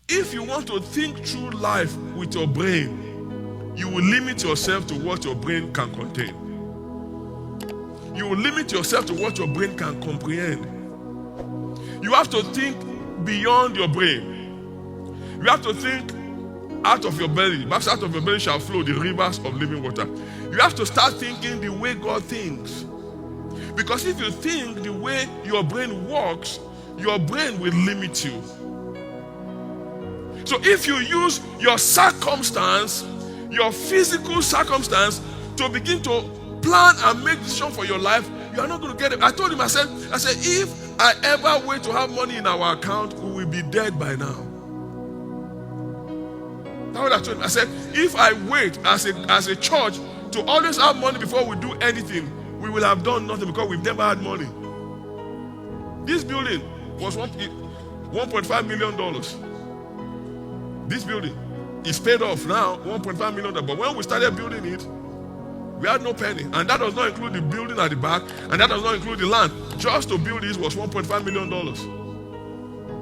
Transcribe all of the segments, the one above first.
If you want to think through life with your brain, you will limit yourself to what your brain can contain. You will limit yourself to what your brain can comprehend. You have to think beyond your brain. You have to think out of your belly. Perhaps out of your belly shall flow the rivers of living water. You have to start thinking the way God thinks. Because if you think the way your brain works, your brain will limit you. So if you use your circumstance, your physical circumstance, to begin to plan and make decisions for your life, you are not going to get it. I told him, I said, if I ever wait to have money in our account, we will be dead by now. That's what I told him. I said, if I wait as a church to always have money before we do anything, we will have done nothing because we've never had money. This building was $1.5 million. This building is paid off now, $1.5 million. But when we started building it, we had no penny. And that does not include the building at the back, and that does not include the land. Just to build this was $1.5 million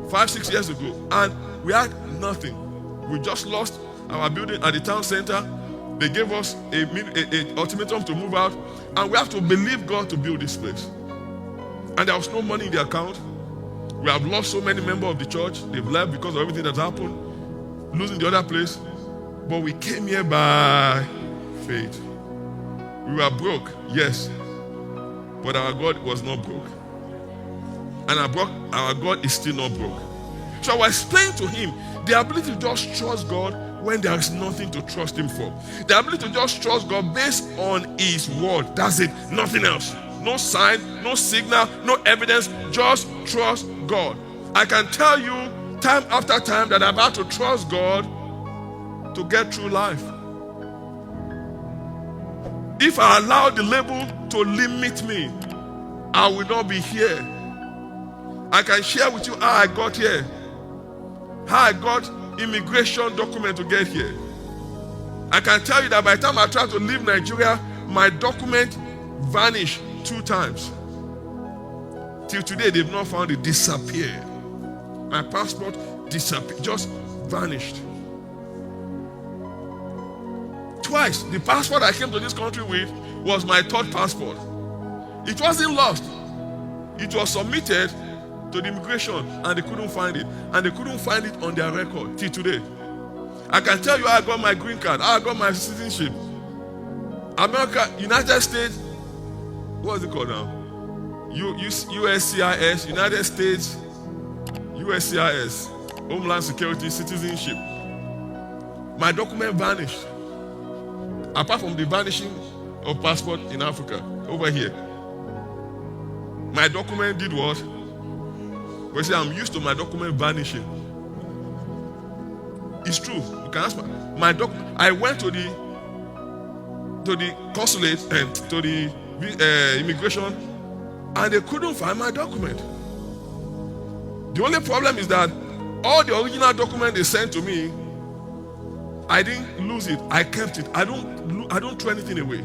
5-6 years ago. And we had nothing. We just lost our building at the town center. They gave us a ultimatum to move out, and we have to believe God to build this place. And there was no money in the account. We have lost so many members of the church. They've left because of everything that's happened, losing the other place. But we came here by faith. We were broke, yes, but our God was not broke. And our God is still not broke. So I was explaining to him the ability to just trust God when there is nothing to trust him for. The ability to just trust God based on his word. That's it, nothing else. No sign, no signal, no evidence, just trust God. I can tell you time after time that I'm about to trust God to get through life. If I allow the label to limit me, I will not be here. I can share with you how I got here, how I got immigration document to get here. I can tell you that by the time I tried to leave Nigeria, my document vanished 2 times. Till today, they've not found it. Disappeared. My passport disappeared, just vanished. Twice, the passport I came to this country with was my 3rd passport. It wasn't lost. It was submitted to the immigration and they couldn't find it. And they couldn't find it on their record till today. I can tell you how I got my green card, how I got my citizenship. America, United States, what is it called now? USCIS, United States, USCIS, Homeland Security Citizenship. My document vanished. Apart from the vanishing of passport in Africa, over here. My document did what? Well, see, I'm used to my document vanishing. It's true. You can ask my document. I went to the consulate and to the immigration, and they couldn't find my document. The only problem is that all the original document they sent to me, I didn't lose it. I kept it. I don't throw anything away.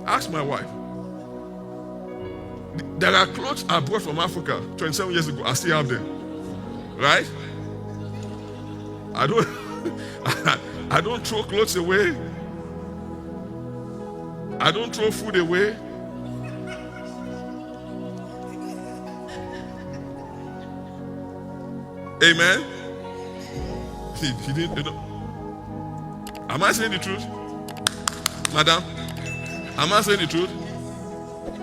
Ask my wife. There are clothes I brought from Africa 27 years ago. I still have them. Right? I don't throw clothes away. I don't throw food away. Amen. He didn't, you know. Am I saying the truth? Madam? Am I saying the truth?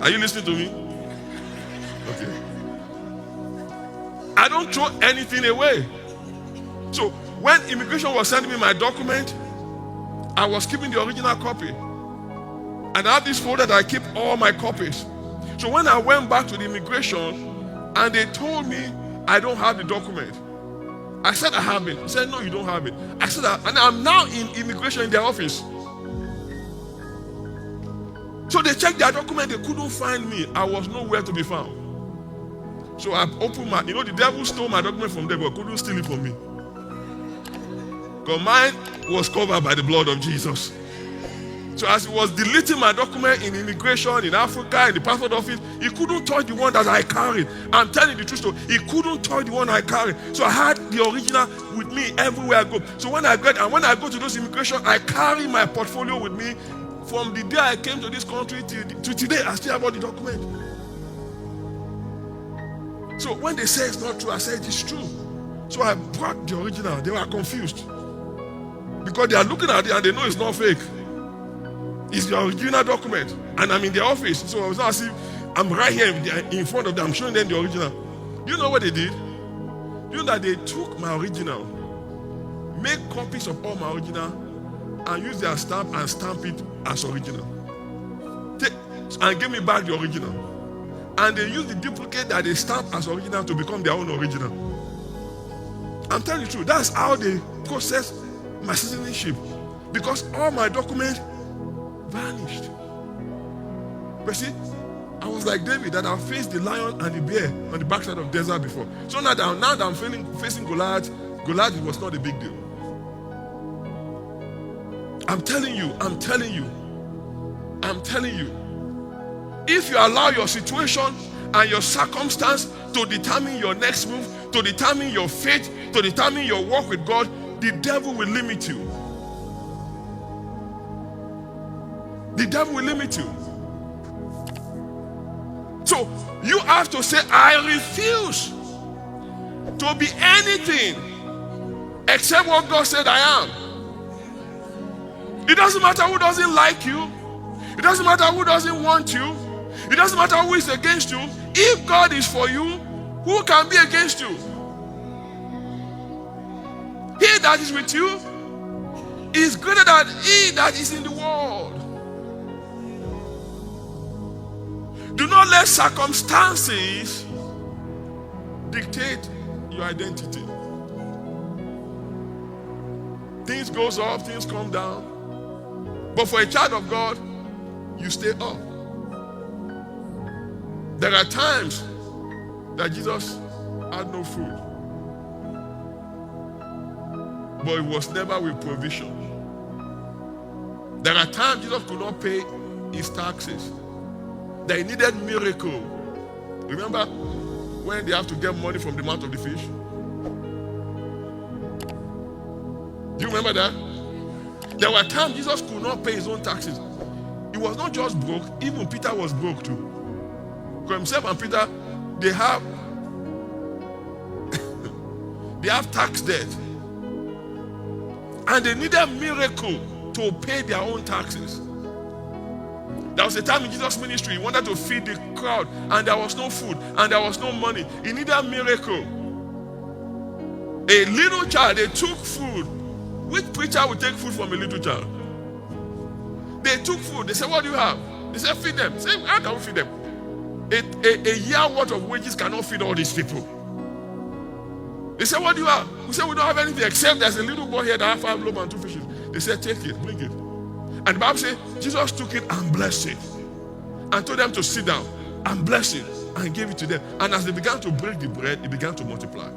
Are you listening to me? Okay. I don't throw anything away. So when immigration was sending me my document, I was keeping the original copy. And I have this folder that I keep all my copies. So when I went back to the immigration and they told me I don't have the document, I said I have it. He said, no, you don't have it. I said, and I'm now in immigration in their office. So they checked their document, they couldn't find me. I was nowhere to be found. So I opened my, the devil stole my document from them, but couldn't steal it from me. Because mine was covered by the blood of Jesus. So as he was deleting my document in immigration, in Africa, in the passport office, he couldn't touch the one that I carried. I'm telling the truth, so he couldn't touch the one I carried. So I had the original with me everywhere I go. So when I go to those immigration, I carry my portfolio with me. From the day I came to this country to today, I still have all the document. So when they say it's not true, I say it is true. So I brought the original. They were confused because they are looking at it and they know it's not fake. It's the original document, and I'm in the office, so I was not as if I'm right here in front of them. I'm showing them the original. Do you know what they did? Do you know that they took my original, make copies of all my original, and use their stamp and stamp it as original, and give me back the original, and they use the duplicate that they stamp as original to become their own original. I'm telling you the truth. That's how they process my citizenship, because all my documents vanished. But see, I was like David, that I faced the lion and the bear on the backside of the desert before. So now that I'm facing Goliath, it was not a big deal. I'm telling you, if you allow your situation and your circumstance to determine your next move, to determine your faith, to determine your walk with God, the devil will limit you. The devil will limit you. So you have to say, I refuse to be anything except what God said I am. It doesn't matter who doesn't like you. It doesn't matter who doesn't want you. It doesn't matter who is against you. If God is for you, who can be against you? He that is with you is greater than he that is in the world. Do not let circumstances dictate your identity. Things goes up, things come down. But for a child of God, you stay up. There are times that Jesus had no food, but it was never with provision. There are times Jesus could not pay his taxes. They needed miracle. Remember when they have to get money from the mouth of the fish? Do you remember that? There were times Jesus could not pay his own taxes. He was not just broke, even Peter was broke too. Because himself and Peter, they have tax debt. And they needed miracle to pay their own taxes. There was a time in Jesus' ministry, he wanted to feed the crowd, and there was no food, and there was no money. He needed a miracle. A little child, they took food. Which preacher would take food from a little child? They took food. They said, what do you have? They said, feed them. They said, how can we feed them? A year worth of wages cannot feed all these people. They said, what do you have? We said, we don't have anything except there's a little boy here that has 5 loaves and 2 fishes. They said, take it, bring it. And the Bible says, Jesus took it and blessed it. And told them to sit down and bless it and gave it to them. And as they began to break the bread, it began to multiply.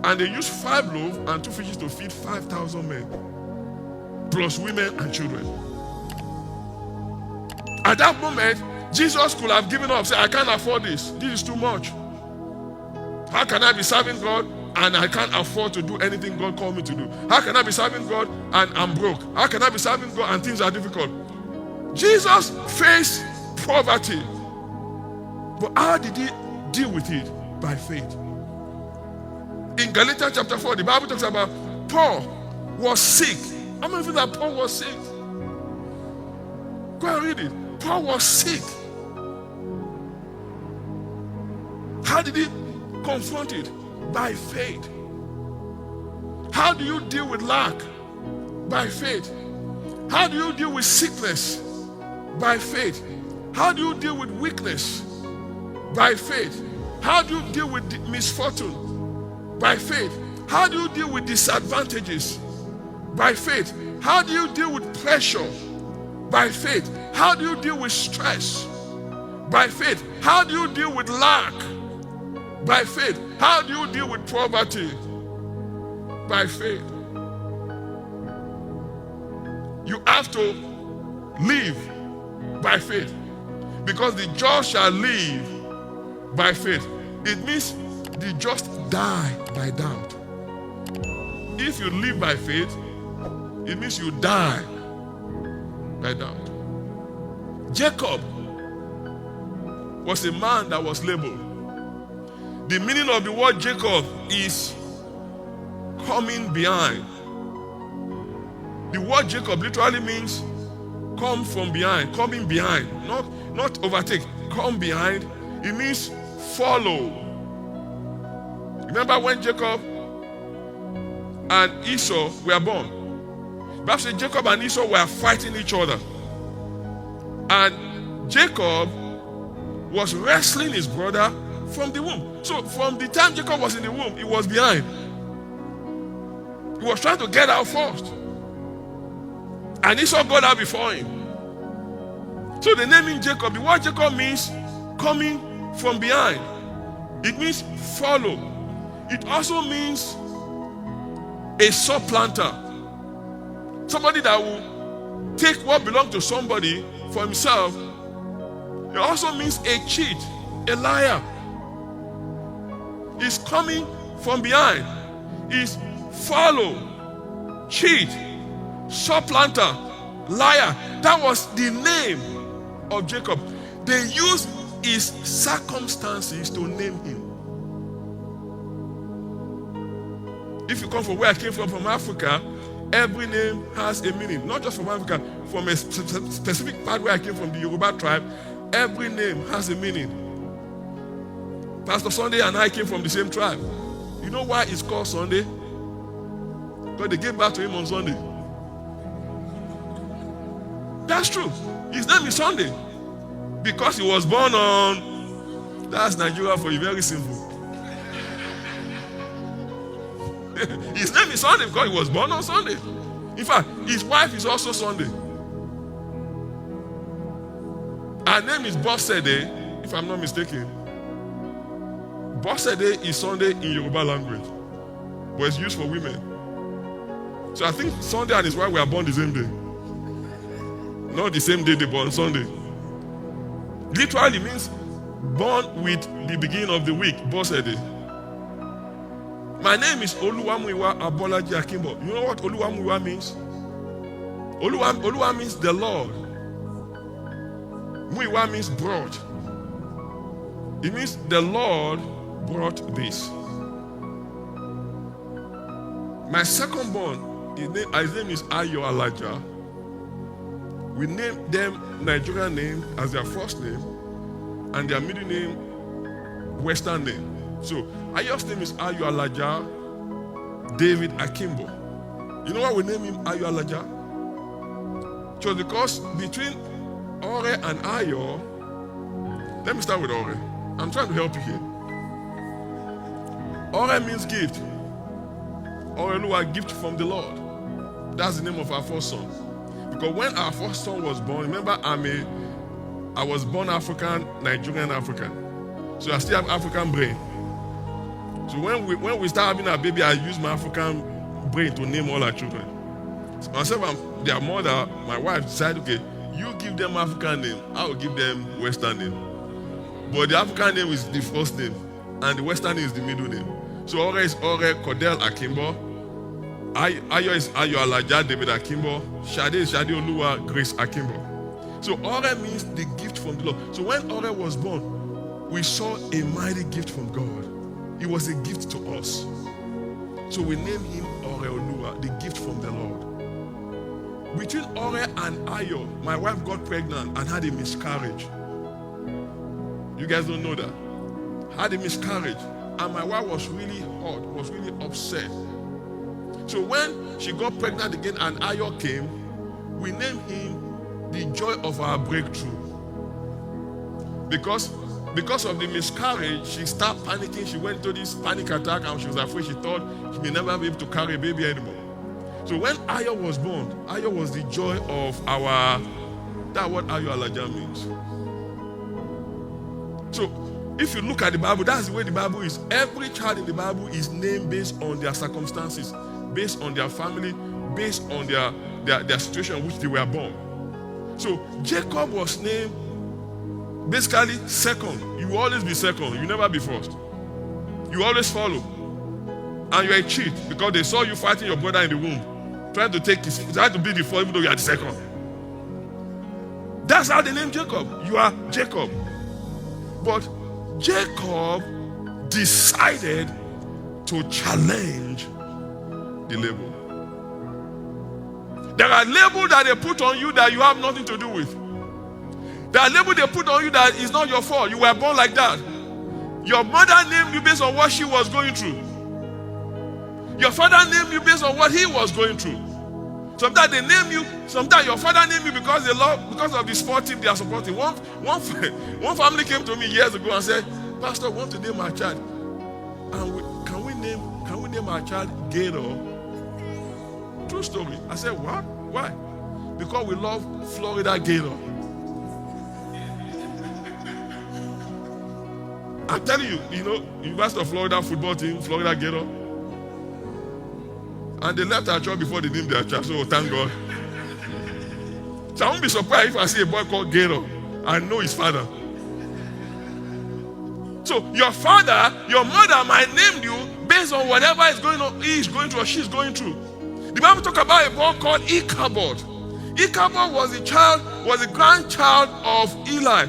And they used 5 loaves and 2 fishes to feed 5,000 men, plus women and children. At that moment, Jesus could have given up, say, I can't afford this. This is too much. How can I be serving God and I can't afford to do anything God called me to do? How can I be serving God and I'm broke? How can I be serving God and things are difficult? Jesus faced poverty. But how did he deal with it? By faith. In Galatians chapter 4, the Bible talks about Paul was sick. How many of you that Paul was sick? Go and read it. Paul was sick. How did he confront it? By faith. How do you deal with lack? By faith. How do you deal with sickness? By faith. How do you deal with weakness? By faith. How do you deal with misfortune? By faith. How do you deal with disadvantages? By faith. How do you deal with pressure? By faith. How do you deal with stress? By faith. How do you deal with lack? By faith. How do you deal with poverty? By faith. You have to live by faith. Because the just shall live by faith. It means the just die by doubt. If you live by faith, it means you die by doubt. Jacob was a man that was labeled. The meaning of the word Jacob is coming behind. The word Jacob literally means come from behind, coming behind, not overtake, come behind. It means follow. Remember when Jacob and Esau were born? Perhaps Jacob and Esau were fighting each other. And Jacob was wrestling his brother from the womb. So from the time Jacob was in the womb, he was behind. He was trying to get out first. And Esau got out before him. So the name in Jacob, the word Jacob means coming from behind. It means follow. It also means a supplanter. Somebody that will take what belongs to somebody for himself. It also means a cheat, a liar. Is coming from behind. Is follow, cheat, supplanter, liar. That was the name of Jacob. They used his circumstances to name him. If you come from where I came from Africa, every name has a meaning. Not just from Africa, from a specific part where I came from, the Yoruba tribe, every name has a meaning. Pastor Sunday and I came from the same tribe. You know why it's called Sunday? Because they gave back to him on Sunday. That's true. His name is Sunday. Because he was born on... That's Nigeria for you, very simple. His name is Sunday because he was born on Sunday. In fact, his wife is also Sunday. Her name is Bosede, if I'm not mistaken. Bosede is Sunday in Yoruba language, but it's used for women. So I think Sunday and his wife were born the same day. Not the same day they born, Sunday. Literally means born with the beginning of the week, Bosede. My name is Oluwamuyiwa Abolaji Akinbo. You know what Oluwamuyiwa means? Oluwa means the Lord. Muyiwa means brought. It means the Lord brought this. My second born, his name is Ayo Alaja. We named them Nigerian name as their first name and their middle name Western name. So Ayo's name is Ayo Alaja David Akinbo. You know why we name him Ayo Alaja? So because between Ore and Ayo, let me start with Ore. I'm trying to help you here. Ore means gift. Ore, gift from the Lord. That's the name of our first son. Because when our first son was born, remember I was born African, Nigerian African. So I still have African brain. So when we start having our baby, I use my African brain to name all our children. So myself and their mother, my wife, decided, okay, you give them African name, I will give them Western name. But the African name is the first name, and the Western name is the middle name. So Ore is Ore Cordell Akimbo. Ayo is Ayo Alaja David Akimbo. Shade is Shade Oluwa Grace Akimbo. So Ore means the gift from the Lord. So when Ore was born, we saw a mighty gift from God. It was a gift to us. So we named him Ore Oluwa, the gift from the Lord. Between Ore and Ayo, my wife got pregnant and had a miscarriage. You guys don't know that. Had a miscarriage. And my wife was really hurt, was really upset. So when she got pregnant again and Ayo came, we named him the joy of our breakthrough. Because of the miscarriage, she started panicking. She went into this panic attack and she was afraid. She thought she may never be able to carry a baby anymore. So when Ayo was born, Ayo was the joy of our... That's what Ayo Alaja means. So if you look at the Bible, that's the way the Bible is. Every child in the Bible is named based on their circumstances, based on their family, based on their situation in which they were born. So Jacob was named basically second. You will always be second. You never be first. You always follow. And you're a cheat because they saw you fighting your brother in the womb, trying to take his, trying to be the first even though you are the second. That's how they named Jacob. You are Jacob. But Jacob decided to challenge the label. There are labels that they put on you that you have nothing to do with. There are labels they put on you that is not your fault. You were born like that. Your mother named you based on what she was going through. Your father named you based on what he was going through. Sometimes they name you, sometimes your father named you because they love, because of the sport team they are supporting. One family came to me years ago and said, Pastor, I want to name my child. And can we name our child Gator? True story. I said, what? Why? Because we love Florida Gator. I'm telling you, University of Florida football team, Florida Gator. And they left our church before they named their child, so thank God. So I won't be surprised if I see a boy called Gator. I know his father. So your father, your mother might name you based on whatever is going on, he is going through or she's going through. The Bible talks about a boy called Ichabod. Ichabod was the grandchild of Eli.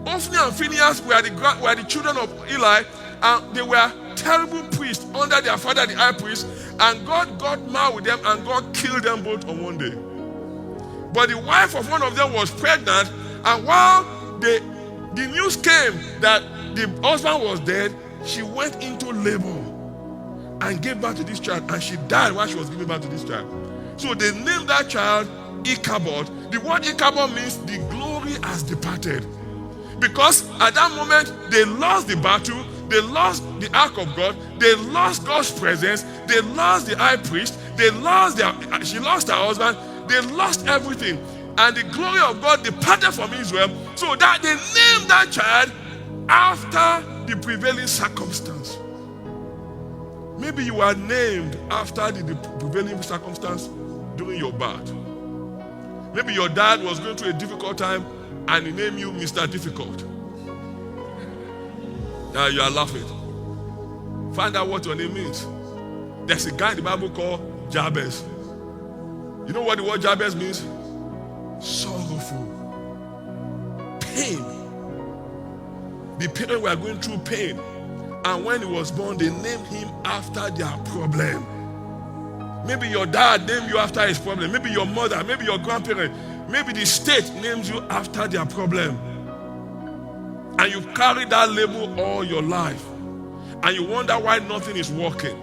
Ophni and Phinehas were the children of Eli, and they were terrible priests under their father, the high priest, and God got mad with them and God killed them both on one day. But the wife of one of them was pregnant, and while the news came that the husband was dead, she went into labor and gave birth to this child, and she died while she was giving birth to this child. So they named that child Ichabod. The word Ichabod means the glory has departed. Because at that moment, they lost the battle, they lost the ark of God, they lost God's presence, they lost the high priest, she lost her husband, they lost everything. And the glory of God departed from Israel, so that they named that child after the prevailing circumstance. Maybe you are named after the prevailing circumstance during your birth. Maybe your dad was going through a difficult time and he named you Mr. Difficult. Now you are laughing. Find out what your name means. There's a guy in the Bible called Jabez. You know what the word Jabez means? Sorrowful. Pain. The parents were going through pain. And when he was born, they named him after their problem. Maybe your dad named you after his problem. Maybe your mother, maybe your grandparent, maybe the state names you after their problem. And you carry that label all your life. And you wonder why nothing is working.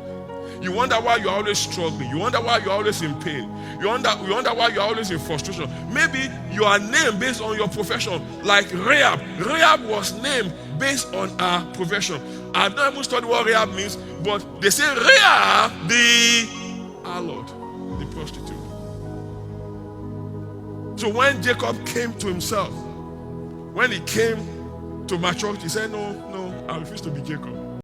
You wonder why you're always struggling. You wonder why you're always in pain. You wonder why you're always in frustration. Maybe you are named based on your profession, like Rahab. Rahab was named based on her profession. I've not even studied what Rahab means, but they say Rahab the harlot, the prostitute. So when Jacob came to himself, when he came to maturity, he said, no, I refuse to be Jacob.